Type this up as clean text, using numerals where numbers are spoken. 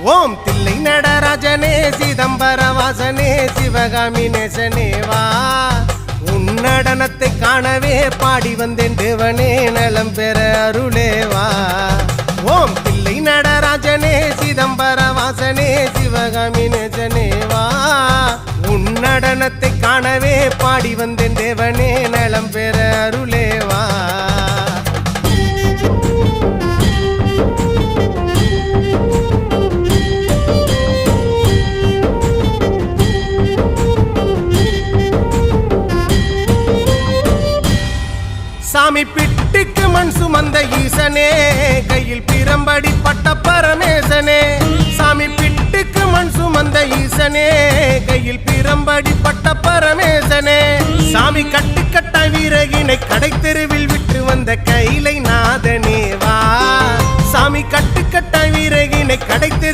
ஓம் தில்லை நடராஜனே சிதம்பர வாசனே சிவகாமி நேசனே வா உன் நடனத்தை காணவே பாடி வந்தேன் தேவனே நலம் பெற அருளே வா ஓம் தில்லை நடராஜனே சிதம்பர வாசனே சிவகாமி நேசனே வா உன் நடனத்தை காணவே பாடி வந்தேன் தேவனே நலம் பெற அருளே வா சாமி பிட்டுக்கு மண் சுமந்த ஈசனே கையில் பிரம்படி பட்ட பரமேசனே சாமி பிட்டுக்கு மண் சுமந்த ஈசனே கையில் பிரம்படி பட்ட பரமேசனே சாமி கட்டுக்கட்ட வீரகினை கடை தெருவில் விட்டு வந்த கைலை நாதனே வா சாமி கட்டுக்கட்ட வீரகினை கடை